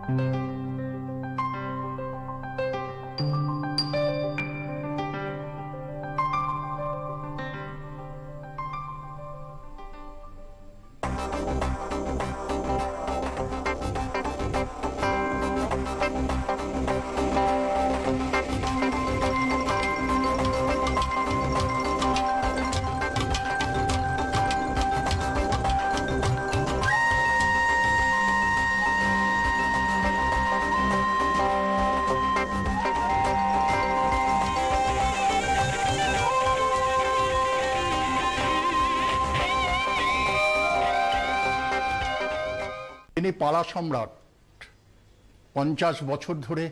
তিনি পালা সম্রাট 50 বছর ধরে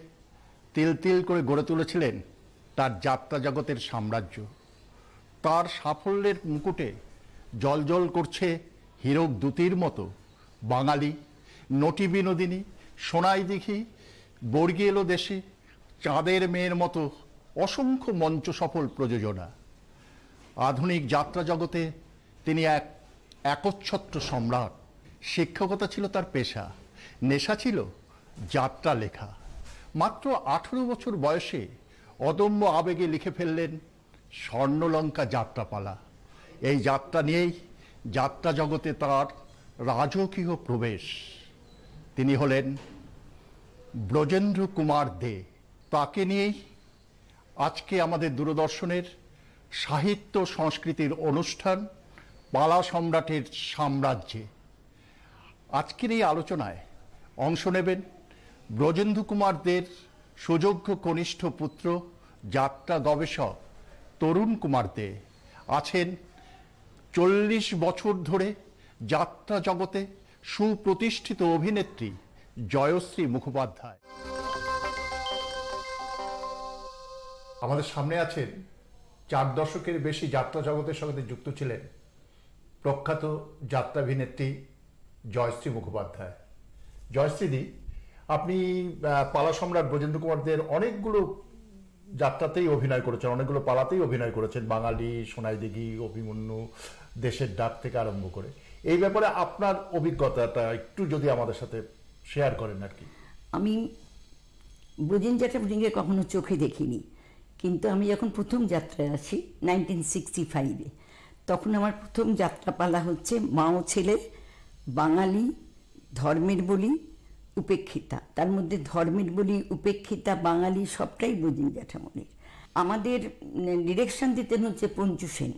তিল তিল করে গড়ে তুলেছিলেন তার যাত্রা জগতের সাম্রাজ্য। তার সাফল্যের মুকুটে জলজল করছে হীরক দ্যুতির মতো বাঙালি, নটি বিনোদিনী, সোনাই দিঘি, বর্গি এলো দেশে, চাঁদের মেয়ের মতো অসংখ্য মঞ্চ সফল প্রযোজনা। আধুনিক যাত্রা জগতে তিনি এক একচ্ছত্র সম্রাট। শিক্ষকতা ছিল তার পেশা, নেশা ছিল যাত্রা লেখা। মাত্র 18 বছর বয়সে অদম্য আবেগে লিখে ফেললেন স্বর্ণলঙ্কা যাত্রাপালা। এই যাত্রা নিয়েই যাত্রা জগতে তার রাজকীয় প্রবেশ। তিনি হলেন ব্রজেন্দ্র কুমার দে। তাকে নিয়েই আজকে আমাদের দূরদর্শনের সাহিত্য সংস্কৃতির অনুষ্ঠান পালা সম্রাটের সাম্রাজ্যে। আজকের এই আলোচনায় অংশ নেবেন ব্রজেন্দ্র কুমার দের সুযোগ্য কনিষ্ঠ পুত্র, যাত্রা গবেষক তরুণ কুমার দে। আছেন 40 বছর ধরে যাত্রা জগতে সুপ্রতিষ্ঠিত অভিনেত্রী জয়শ্রী মুখোপাধ্যায়। আমাদের সামনে আছেন 4 দশকের বেশি যাত্রা জগতের সঙ্গে যুক্ত ছিলেন প্রখ্যাত যাত্রাভিনেত্রী জয়শ্রী মুখোপাধ্যায়। জয়শ্রীদি, আপনি পালা সম্রাট ব্রজেন্দ্র কুমার দের অনেকগুলো যাত্রাতেই অভিনয় করেছেন, অনেকগুলো পালাতেই অভিনয় করেছেন, বাঙালি, সোনাই দিঘি, অভিমন্যু, দেশের ডাক থেকে আরম্ভ করে। এই ব্যাপারে আপনার অভিজ্ঞতাটা একটু যদি আমাদের সাথে শেয়ার করেন আর কি। আমি ব্রজেন্দ্র চ্যাটার্জিকে কখনো চোখে দেখিনি, কিন্তু আমি যখন প্রথম যাত্রায় আসি 1965-এ, তখন আমার প্রথম যাত্রাপালা হচ্ছে মা ও ছেলে, বাঙালি, ধর্মের বলি, উপেক্ষিতা। তার মধ্যে ধর্মের বলি, উপেক্ষিতা, বাঙালি সবটাই ব্রজেন্দ্র চ্যাটার্জির। আমাদের ডিরেকশন দিতেন হচ্ছে পঞ্চু সেন।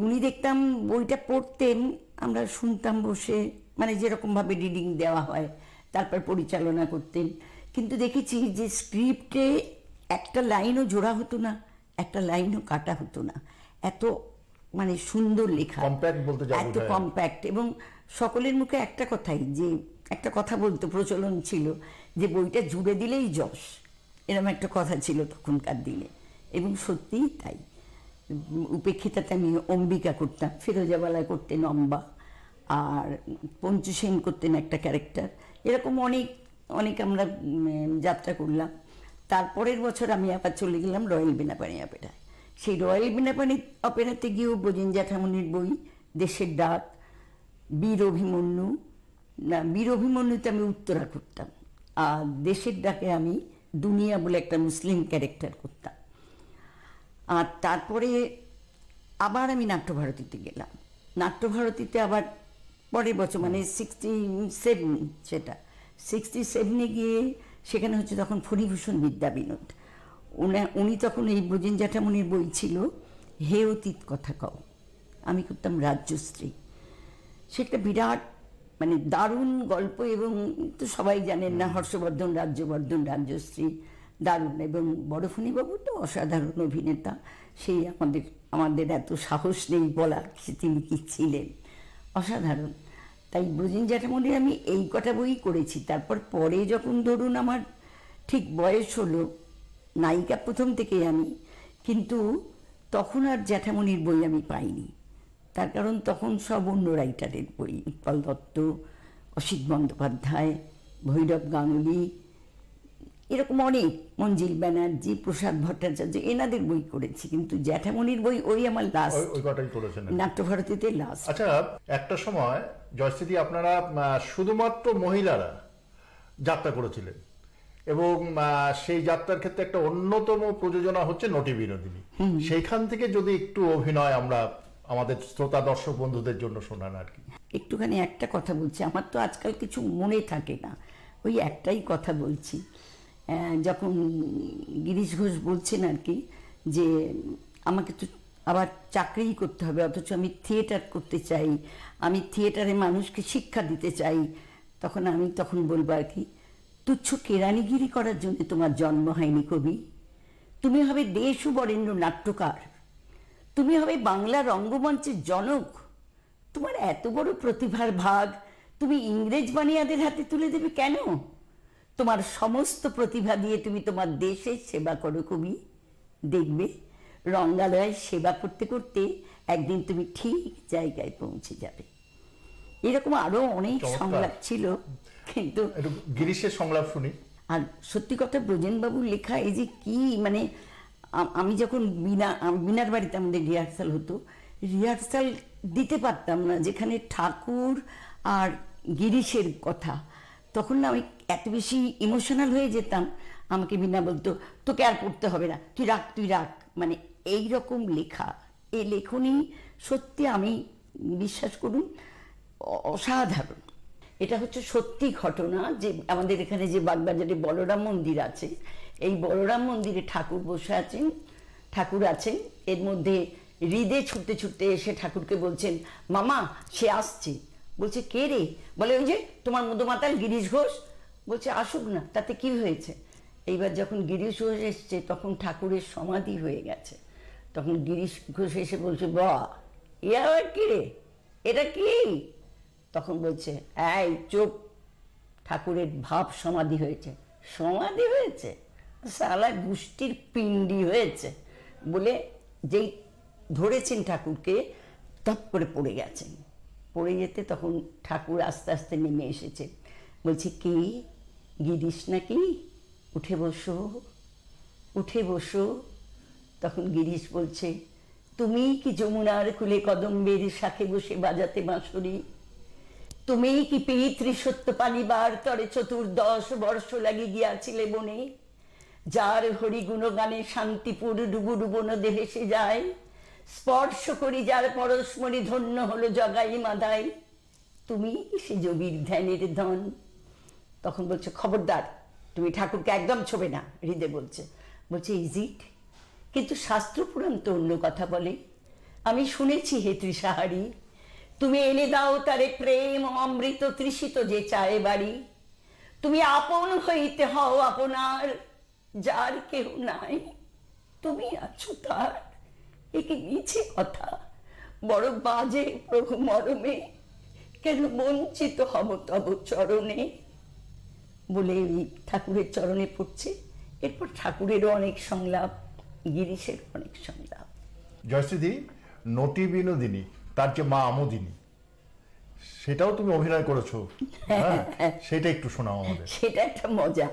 উনি দেখতাম বইটা পড়তেন, আমরা শুনতাম বসে, মানে যেরকমভাবে রিডিং দেওয়া হয়, তারপর পরিচালনা করতেন। কিন্তু দেখেছি যে স্ক্রিপ্টে একটা লাইনও জোড়া হতো না, একটা লাইনও কাটা হতো না। এত মানে সুন্দর লেখা, এত কম্প্যাক্ট। এবং সকলের মুখে একটা কথাই, যে একটা কথা বলতো, প্রচলন ছিল যে বইটা জুড়ে দিলেই যশ, এরকম একটা কথা ছিল তখনকার দিনে। এবং সত্যিই তাই। উপেক্ষিতাতে আমি অম্বিকা করতাম, ফিরোজাবালা করতেন অম্বা, আর পঞ্চু সেন করতেন একটা ক্যারেক্টার। এরকম অনেক অনেক আমরা যাত্রা করলাম। তারপরের বছর আমি আবার চলে গেলাম রয়্যাল বীণাপাণি অপেরায়। সেই রয়্যাল বীণাপাণি অপেরাতে গিয়েও ব্রজেন্দ্র চ্যাটার্জির বই, দেশের ডাক, বীর অভিমন্যু, না বীর অভিমন্যুতে আমি উত্তরা করতাম, আর দেশের ডাকে আমি দুনিয়া বলে একটা মুসলিম ক্যারেক্টার করতাম। আর তারপরে আবার আমি নাট্যভারতীতে গেলাম। নাট্যভারতীতে আবার পরের বছর, মানে 67, সেটা 67-এ গিয়ে সেখানে হচ্ছে তখন ফণীভূষণ বিদ্যা বিনোদ। উনি তখন এই ব্রজেন্দ্র চ্যাটার্জির বই ছিল হে অতীত কথা কও, আমি করতাম রাজ্যশ্রী। সেটা বিরাট মানে দারুণ গল্প। এবং তো সবাই জানেন না, হর্ষবর্ধন, রাজ্যবর্ধন, রাজ্যশ্রী দারুণ। এবং বড়ফণীবাবু তো অসাধারণ অভিনেতা। সেই আমাদের এত সাহস নেই বলার তিনি কি ছিলেন, অসাধারণ। তাই ব্রজেন্দ্র চ্যাটার্জির আমি এই কটা বই করেছি। তারপর পরে যখন ধরুন আমার ঠিক বয়স হলো, নায়িকা প্রথম থেকেই আমি, কিন্তু তখন আর জ্যাঠামণির বই আমি পাইনি। তার কারণ তখন সব অন্য রাইটারের বই, উৎপল দত্ত, অসিত বন্দ্যোপাধ্যায়, ভৈরব গাঙ্গুলি, এরকম অনেক, মঞ্জিল ব্যানার্জি, প্রসাদ ভট্টাচার্য, এনাদের বই করেছি। কিন্তু জ্যাঠামণির বই ওই আমার লাস্ট, নাট্যভারতীতে লাস্ট। আচ্ছা, একটা সময় জয়শ্রী, আপনারা শুধুমাত্র মহিলারা যাত্রা করেছিলেন এবং সেই যাত্রার ক্ষেত্রে একটা অন্যতম প্রযোজনা হচ্ছে নটি বিনোদিনী। সেইখান থেকে যদি একটু অভিনয় আমরা আমাদের শ্রোতা দর্শক বন্ধুদের জন্য শোনান আর কি। একটুখানি একটা কথা বলছি, আমার তো আজকাল কিছু মনে থাকে না, ওই একটাই কথা বলছি। যখন গিরিশ ঘোষ বলছেন আর কি যে আমাকে তো আবার চাকরিই করতে হবে, অথচ আমি থিয়েটার করতে চাই, আমি থিয়েটারে মানুষকে শিক্ষা দিতে চাই, তখন বলবো আর কি, তুচ্ছ কেরানিগিরি করার জন্য তোমার জন্ম হয়নি কবি। তুমি হবে দেশ বরেণ্য নাট্যকার, তুমি হবে বাংলা রঙ্গমঞ্চের জনক। তোমার এত বড় প্রতিভার ভাগ তুমি ইংরেজ বানিয়াদের হাতে তুলে দেবে কেন? তোমার সমস্ত প্রতিভা দিয়ে তুমি তোমার দেশের সেবা করো কবি, দেখবে রঙ্গালয়ে সেবা করতে করতে একদিন তুমি ঠিক জায়গায় পৌঁছে যাবে। এরকম আরো অনেক সংলাপ ছিল, কিন্তু গিরিশের সংলাপ শুনি। আর সত্যি কথা, ব্রজেনবাবুর লেখা এই যে কি, মানে আমি যখন বিনার বাড়িতে আমাদের রিহার্সাল হতো, রিহার্সাল দিতে পারতাম না যেখানে ঠাকুর আর গিরিশের কথা, তখন না আমি এত বেশি ইমোশনাল হয়ে যেতাম, আমাকে বিনা বলতো তোকে আর পড়তে হবে না, তুই রাখ। মানে এই রকম লেখা, এই লেখনী সত্যি আমি বিশ্বাস করুন অসাধারণ। এটা হচ্ছে সত্যি ঘটনা যে আমাদের এখানে যে বাগবাজারে বলরাম মন্দির আছে, এই বলরাম মন্দিরে ঠাকুর আছেন, এর মধ্যে হৃদে ছুটতে ছুটতে এসে ঠাকুরকে বলছেন, মামা সে আসছে। বলছে কে রে? বলে ওই যে তোমার মধুমাতাল গিরিশ ঘোষ। বলছে আসুক না, তাতে কি হয়েছে? এইবার যখন গিরিশ ঘোষ এসছে তখন ঠাকুরের সমাধি হয়ে গেছে, তখন গিরিশ ঘোষ এসে বলছে, বাহ এ আবার কি রে, এটা কি? তখন বলছে এই চুপ, ঠাকুরের ভাব সমাধি হয়েছে। সমাধি হয়েছে? সালা গুষ্টির পিণ্ডি হয়েছে বলে যেই ধরেছেন ঠাকুরকে, তপ করে পড়ে গেছেন। পড়ে যেতে তখন ঠাকুর আস্তে আস্তে নেমে এসেছে, বলছে কি গিরিশ নাকি? উঠে বসো। তখন গিরিশ বলছে, তুমি কি যমুনার কুলে কদম্বের শাখে বসে বাজাতে বাঁশরি? তুমি কি পিতৃ সত্য পালিবার তরে 14 বর্ষ লাগি গিয়াছিলে বনে? যার হরি গুণগানে শান্তিপুর ডুবু নদে ভেসে যায়, স্পর্শ করি যার পরশমণি ধন্য হলো জগাই মাদাই, তুমি সে যোগীর ধ্যানের ধন। তখন বলছে খবরদার, তুমি ঠাকুরকে একদম ছোবে না। হৃদে বলছে ইজ ইট? কিন্তু শাস্ত্র পুরাণ তো অন্য কথা বলে। আমি শুনেছি হে ত্রিসাহারি, তুমি এনে দাও তারে প্রেম অমৃত তৃষিত যে চায় বাড়ি। তুমি আপন হইতে হও আপনার, যার কেউ নাই তুমি আছো তার। একে মিছে কথা, বড় বাজে প্রভু মরমে, কেন বঞ্চিত হব তব চরণে। বলে ঠাকুরের চরণে পড়ছে। এরপর ঠাকুরেরও অনেক সংলাপ, গিরিশের অনেক সংলাপ। জয়শ্রীদি, নটি বিনোদিনী তার যে মা আমোদিনী, সেটাও তুমি অভিনয় করেছো, সেটা একটু শোনাও আমাদের। সেটা একটা মজা।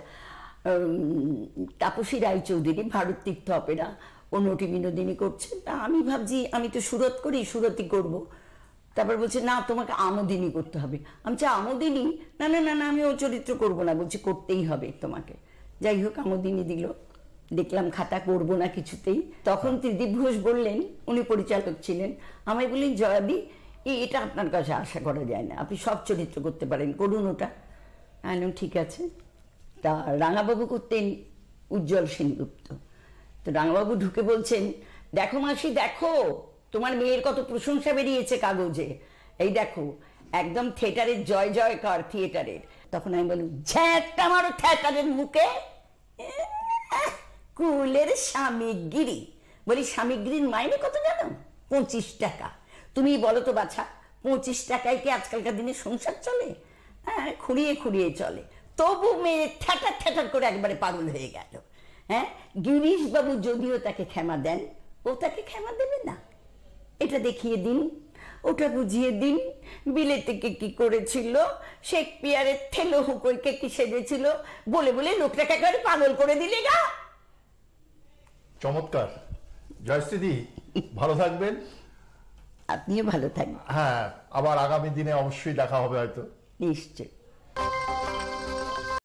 তাপসী রায়চৌধুরী ভারত তীর্থ অপেরা ও নটি বিনোদিনী করছে, তা আমি ভাবছি আমি তো সুরত করি, সুরতই করব। তারপর বলছে না তোমাকে আমোদিনী করতে হবে। আমি বলছি আমোদিনী? না না না না, আমি ও চরিত্র করবো না। বলছি করতেই হবে তোমাকে। যাই হোক আমোদিনী দিল, দেখলাম খাতা করবো না কিছুতেই। তখন ত্রিদীপ ঘোষ বললেন, উনি পরিচালক ছিলেন, আমায় বললেন জয়াদি এটা আপনার কাছে আশা করা যায় না, আপনি সব চরিত্র করতে পারেন, করুন ওটা। আমি ঠিক আছে। তা রাঙাবাবু করতেন উজ্জ্বল সেনগুপ্ত। তো রাঙাবাবু ঢুকে বলছেন, দেখো মাসি দেখো, তোমার মেয়ের কত প্রশংসা বেরিয়েছে কাগজে, এই দেখো একদম থিয়েটারের জয় জয়কার থিয়েটারের। তখন আমি বলি ঝ্যাঁটা মারো থিয়েটারের মুখে, কুলের সামগ্রী। বলি সামগ্রীর মাইনে কত জানো? 25 টাকা। তুমি বলো তো বাছা, 25 টাকায় কি আজকালকার দিনে সংসার চলে? হ্যাঁ, খুঁড়িয়ে চলে। তবু মেয়ে ঠ্যাটার করে একবারে পাগল হয়ে গেল। হ্যাঁ, গিরিশ বাবু যদিও তাকে ক্ষমা দেন, ও তাকে ক্ষমা দেবে না। এটা দেখিয়ে দিন, ওটা বুঝিয়ে দিন, বিলেতে কি করেছিল, শেক্সপিয়ারের থেলো হুকোইকে কি সেজেছিল, বলে লোকটাকে একেবারে পাগল করে দিলে গা। চমৎকার। জয়শ্রীদি, ভালো থাকবেন। আপনিও ভালো থাকবেন। হ্যাঁ, আবার আগামী দিনে অবশ্যই দেখা হবে হয়তো। নিশ্চয়।